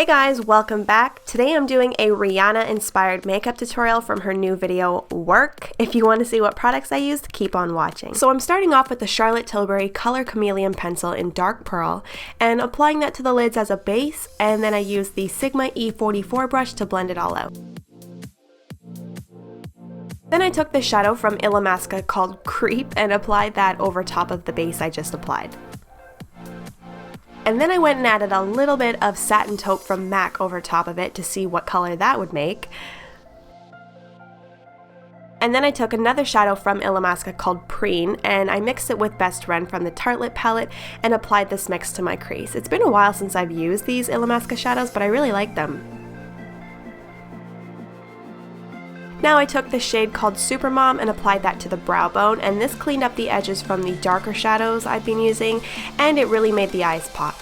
Hey guys, welcome back. Today I'm doing a Rihanna inspired makeup tutorial from her new video, Work. If you want to see what products I used, keep on watching. So I'm starting off with the Charlotte Tilbury Color Chameleon pencil in dark pearl and applying that to the lids as a base, and then I used the Sigma E44 brush to blend it all out. Then I took the shadow from Illamasqua called Creep and applied that over top of the base I just applied. And then I went and added a little bit of Satin Taupe from MAC over top of it to see what color that would make. And then I took another shadow from Illamasqua called Preen and I mixed it with Best Friend from the Tartlette Palette and applied this mix to my crease. It's been a while since I've used these Illamasqua shadows, but I really like them. Now I took the shade called Supermom and applied that to the brow bone, and this cleaned up the edges from the darker shadows I've been using, and it really made the eyes pop.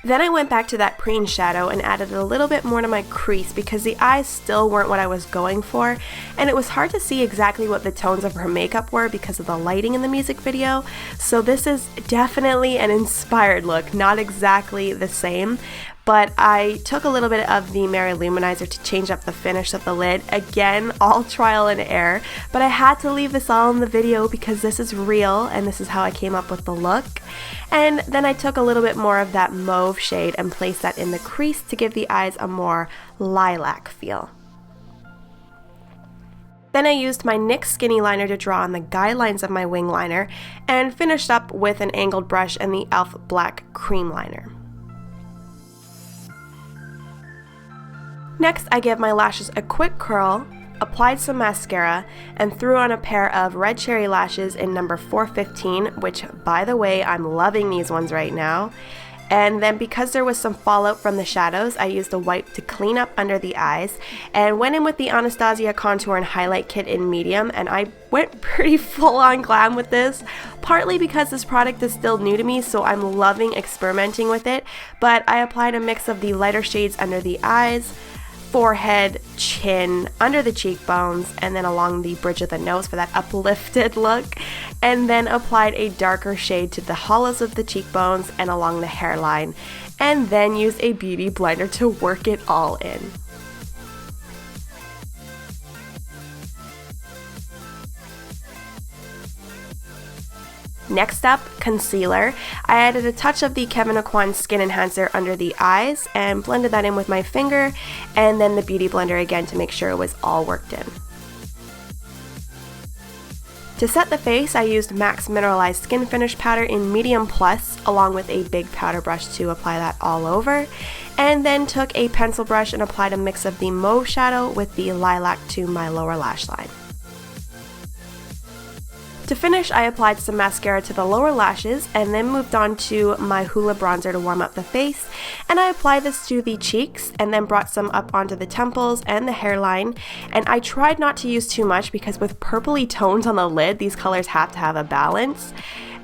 Then I went back to that Preen shadow and added a little bit more to my crease because the eyes still weren't what I was going for, and it was hard to see exactly what the tones of her makeup were because of the lighting in the music video. So this is definitely an inspired look, not exactly the same. But I took a little bit of the Loumanizer to change up the finish of the lid. Again, all trial and error, but I had to leave this all in the video because this is real and this is how I came up with the look. And then I took a little bit more of that mauve shade and placed that in the crease to give the eyes a more lilac feel. Then I used my NYX Skinny Liner to draw on the guidelines of my wing liner and finished up with an angled brush and the e.l.f. Black Cream Liner. Next, I gave my lashes a quick curl, applied some mascara, and threw on a pair of red cherry lashes in number 415, which, by the way, I'm loving these ones right now. And then because there was some fallout from the shadows, I used a wipe to clean up under the eyes and went in with the Anastasia Contour and Highlight Kit in medium, and I went pretty full on glam with this, partly because this product is still new to me, so I'm loving experimenting with it, but I applied a mix of the lighter shades under the eyes, forehead, chin, under the cheekbones, and then along the bridge of the nose for that uplifted look, and then applied a darker shade to the hollows of the cheekbones and along the hairline, and then used a beauty blender to work it all in. Next up, concealer. I added a touch of the Kevyn Skin Enhancer under the eyes and blended that in with my finger, and then the beauty blender again to make sure it was all worked in. To set the face, I used MAC's Mineralized Skin Finish Powder in Medium Plus along with a big powder brush to apply that all over, and then took a pencil brush and applied a mix of the mauve shadow with the lilac to my lower lash line. To finish, I applied some mascara to the lower lashes and then moved on to my Hoola bronzer to warm up the face, and I applied this to the cheeks and then brought some up onto the temples and the hairline, and I tried not to use too much because with purpley tones on the lid, these colors have to have a balance.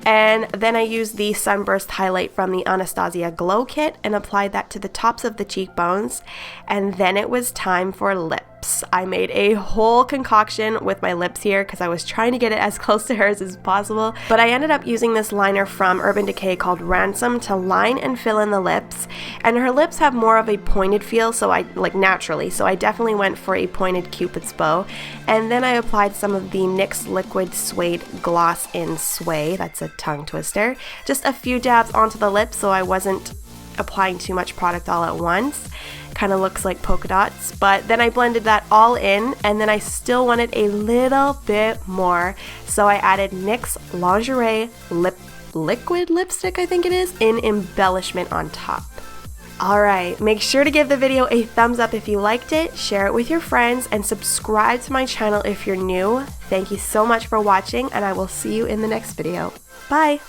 And then I used the Sunburst Highlight from the Anastasia Glow Kit and applied that to the tops of the cheekbones, and then it was time for lips. I made a whole concoction with my lips here because I was trying to get it as close to hers as possible, but I ended up using this liner from Urban Decay called Ransom to line and fill in the lips, and her lips have more of a pointed feel, so I definitely went for a pointed Cupid's bow. And then I applied some of the NYX Liquid Suede Gloss in Sway, that's a tongue twister, just a few dabs onto the lips so I wasn't applying too much product all at once. Kind of looks like polka dots, but then I blended that all in, and then I still wanted a little bit more, so I added NYX Lingerie Liquid Lipstick, I think it is, in Embellishment on top. Alright, make sure to give the video a thumbs up if you liked it, share it with your friends, and subscribe to my channel if you're new. Thank you so much for watching, and I will see you in the next video. Bye!